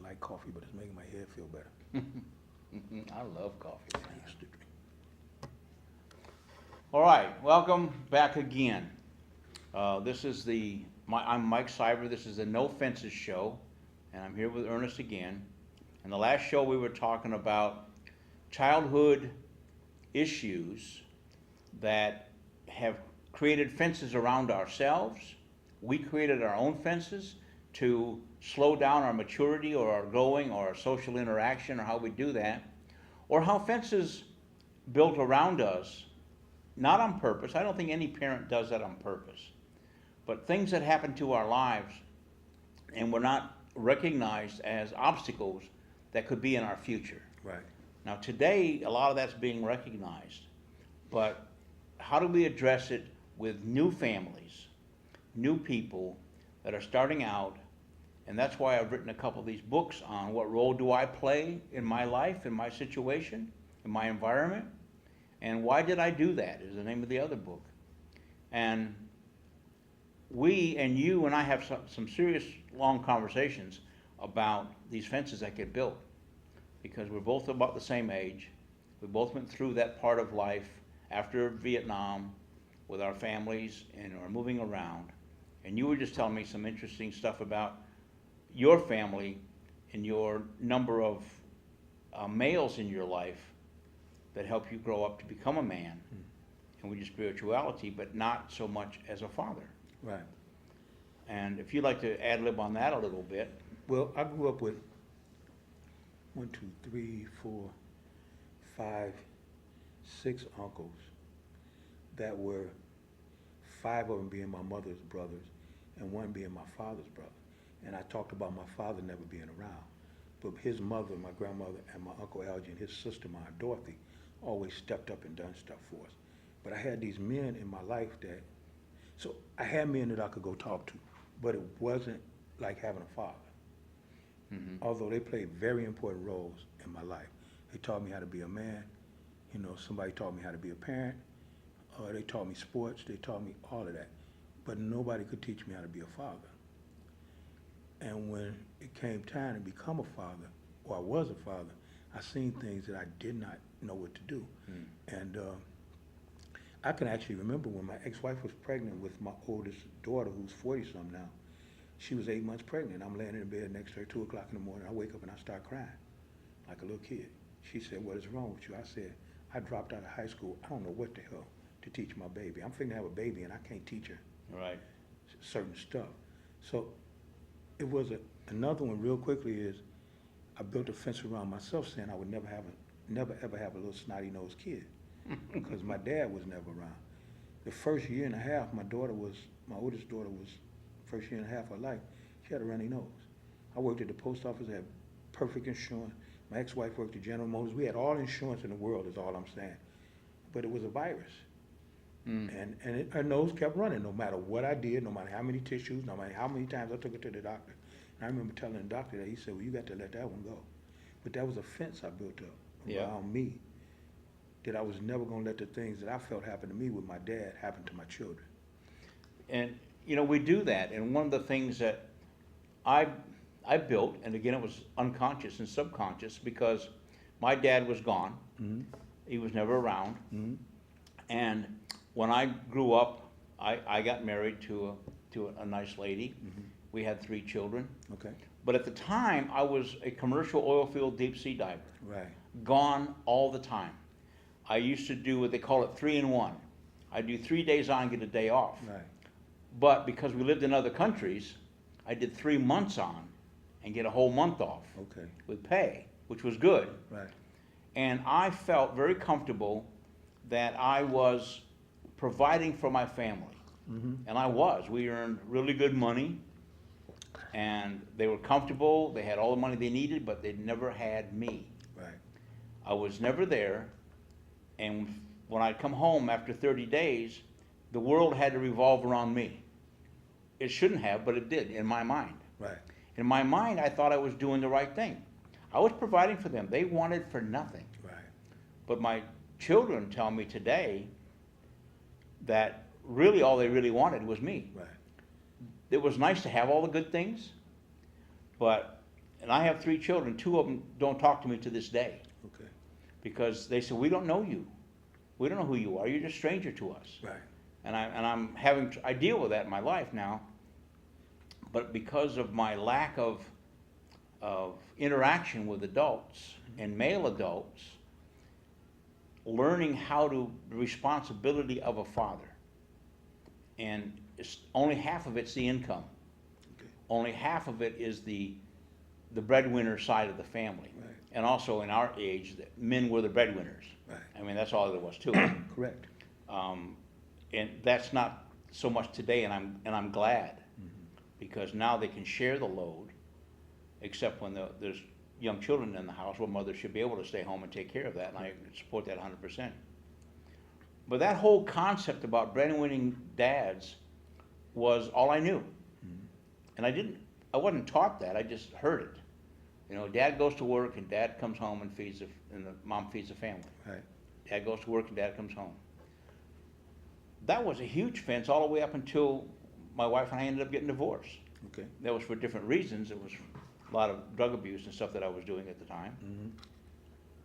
like coffee, but it's making my head feel better. I love coffee. I used to drink. All right, welcome back again. I'm Mike Siver. This is the No Fences show, and I'm here with Ernest again. In the last show, we were talking about childhood issues that have created fences around ourselves. We created our own fences to slow down our maturity or our growing or our social interaction or how we do that, or how fences built around us, not on purpose. I don't think any parent does that on purpose, but things that happen to our lives and were not recognized as obstacles that could be in our future. Right. Now today, a lot of that's being recognized, but how do we address it with new families, new people that are starting out? And that's why I've written a couple of these books on what role do I play in my life, in my situation, in my environment, and why did I do that is the name of the other book. And we and you and I have some serious long conversations about these fences that get built, because we're both about the same age. We both went through that part of life after Vietnam with our families and are moving around. And you were just telling me some interesting stuff about your family and your number of males in your life that help you grow up to become a man and with your spirituality, but not so much as a father. Right. And if you'd like to ad-lib on that a little bit. Well, I grew up with 1, 2, 3, 4, 5, 6 uncles that were 5 of them being my mother's brothers and 1 being my father's brother. And I talked about my father never being around. But his mother, my grandmother, and my Uncle Algie and his sister, my Aunt Dorothy, always stepped up and done stuff for us. But I had these men in my life so I had men that I could go talk to, but it wasn't like having a father. Mm-hmm. Although they played very important roles in my life. They taught me how to be a man. You know, somebody taught me how to be a parent. They taught me sports. They taught me all of that. But nobody could teach me how to be a father. And when it came time to become a father, or I was a father, I seen things that I did not know what to do. And I can actually remember when my ex-wife was pregnant with my oldest daughter, who's 40-something now. She was 8 months pregnant. I'm laying in bed next to her, 2 o'clock in the morning. I wake up and I start crying like a little kid. She said, "What is wrong with you?" I said, "I dropped out of high school. I don't know what the hell to teach my baby. I'm fixing to have a baby and I can't teach her Right. certain stuff." So it was another one real quickly is I built a fence around myself saying I would never ever have a little snotty-nosed kid because my dad was never around. The first year and a half, my oldest daughter was, first year and a half of her life, she had a runny nose. I worked at the post office, I had perfect insurance. My ex-wife worked at General Motors. We had all insurance in the world is all I'm saying. But it was a virus. And her nose kept running no matter what I did, no matter how many tissues, no matter how many times I took her to the doctor. And I remember telling the doctor that. He said, "Well, you got to let that one go." But that was a fence I built up around me, that I was never going to let the things that I felt happen to me with my dad happen to my children. And, you know, we do that. And one of the things that I built, and again, it was unconscious and subconscious because my dad was gone. Mm-hmm. He was never around. Mm-hmm. And when I grew up, I got married to a nice lady. Mm-hmm. We had 3 children. Okay. But at the time, I was a commercial oil field deep sea diver. Right. Gone all the time. I used to do what they call it 3-in-1. I do 3 days on, get a day off. Right. But because we lived in other countries, I did 3 months on and get a whole month off. Okay. With pay, which was good. Right. And I felt very comfortable that I was providing for my family. Mm-hmm. And I was. We earned really good money, and they were comfortable. They had all the money they needed, but they never had me. Right. I was never there, and when I'd come home after 30 days, the world had to revolve around me. It shouldn't have, but it did in my mind. Right. In my mind, I thought I was doing the right thing. I was providing for them. They wanted for nothing. Right. But my children tell me today that really all they really wanted was me. Right. It was nice to have all the good things, but and I have 3 children, 2 of them don't talk to me to this day. Okay. Because they said, we don't know you. We don't know who you are. You're just a stranger to us. Right. And I deal with that in my life now. But because of my lack of interaction with adults and male adults, learning the responsibility of a father. And only half of it's the income. Okay. Only half of it is the breadwinner side of the family. Right. And also in our age, men were the breadwinners. Right. I mean, that's all there was to it. Correct. And that's not so much today, and I'm glad, because now they can share the load, except when there's young children in the house, where mothers should be able to stay home and take care of that, and I support that 100%. But that whole concept about breadwinning dads was all I knew. And I wasn't taught that, I just heard it. You know, dad goes to work and dad comes home and and the mom feeds the family. Right. Dad goes to work and dad comes home. That was a huge fence all the way up until my wife and I ended up getting divorced. Okay. That was for different reasons. It was a lot of drug abuse and stuff that I was doing at the time.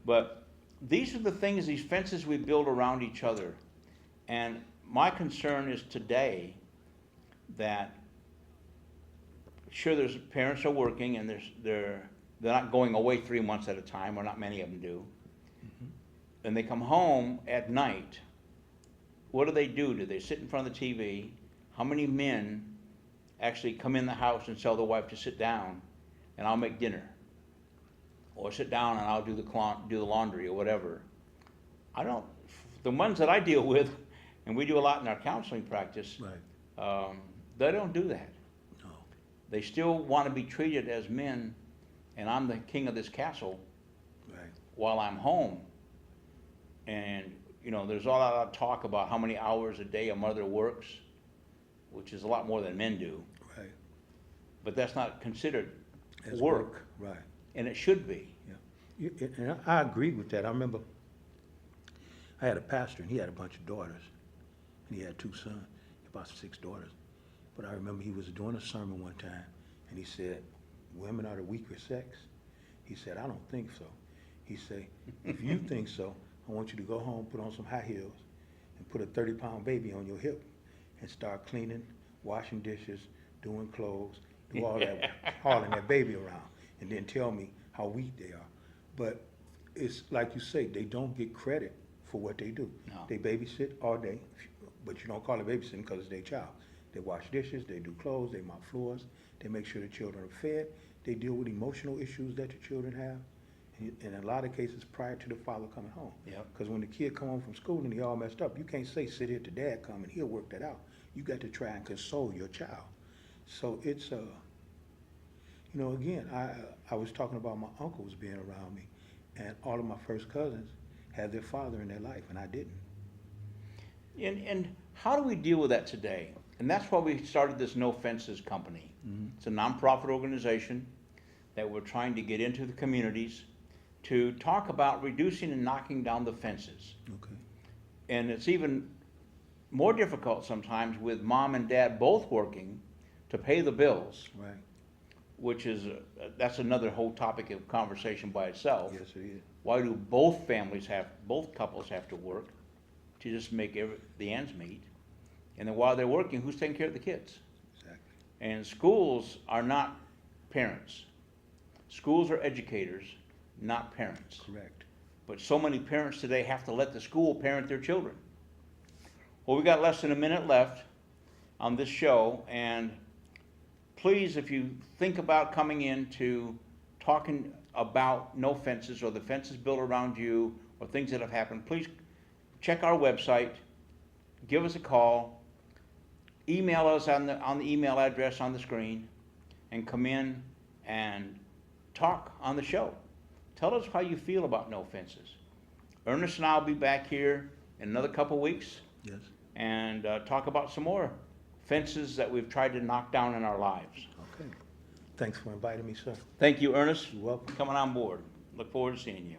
But these are the things, these fences we build around each other. And my concern is today that, sure, there's parents are working and they're not going away 3 months at a time, or not many of them do. And they come home at night. What do? Do they sit in front of the TV? How many men actually come in the house and tell their wife to sit down and I'll make dinner? Or sit down and I'll do the laundry or whatever. The ones that I deal with, and we do a lot in our counseling practice, Right. They don't do that. No. They still want to be treated as men, and I'm the king of this castle Right. while I'm home. And, you know, there's a lot of talk about how many hours a day a mother works, which is a lot more than men do. Right. But that's not considered As work, Right. and it should be. Yeah. And I agree with that. I remember I had a pastor, and he had a bunch of daughters, and he had 2 sons, about 6 daughters. But I remember he was doing a sermon one time, and he said, women are the weaker sex. He said, I don't think so. He said, if you think so, I want you to go home, put on some high heels, and put a 30-pound baby on your hip, and start cleaning, washing dishes, doing clothes, do all that, hauling that baby around, and then tell me how weak they are. But it's like you say, they don't get credit for what they do. No. They babysit all day, but you don't call it babysitting because it's their child. They wash dishes, they do clothes, they mop floors, they make sure the children are fed, they deal with emotional issues that the children have, and in a lot of cases prior to the father coming home. Yep. Because when the kid come home from school and he all messed up, you can't say, sit here till dad come and he'll work that out. You got to try and console your child. So it's, again, I was talking about my uncles being around me, and all of my first cousins had their father in their life, and I didn't. And how do we deal with that today? And that's why we started this No Fences company. It's a nonprofit organization that we're trying to get into the communities to talk about reducing and knocking down the fences. Okay. And it's even more difficult sometimes with mom and dad both working to pay the bills, Right. which is, that's another whole topic of conversation by itself. Yes, it is. Why do both couples have to work to just make the ends meet? And then while they're working, who's taking care of the kids? Exactly. And schools are not parents. Schools are educators, not parents. Correct. But so many parents today have to let the school parent their children. Well, we got less than a minute left on this show, and please, if you think about coming in to talking about No Fences or the fences built around you or things that have happened, please check our website, give us a call, email us on the email address on the screen, and come in and talk on the show. Tell us how you feel about No Fences. Ernest and I will be back here in another couple weeks. Yes. And talk about some more fences that we've tried to knock down in our lives. Okay. Thanks for inviting me, sir. Thank you, Ernest. You're welcome. For coming on board. Look forward to seeing you.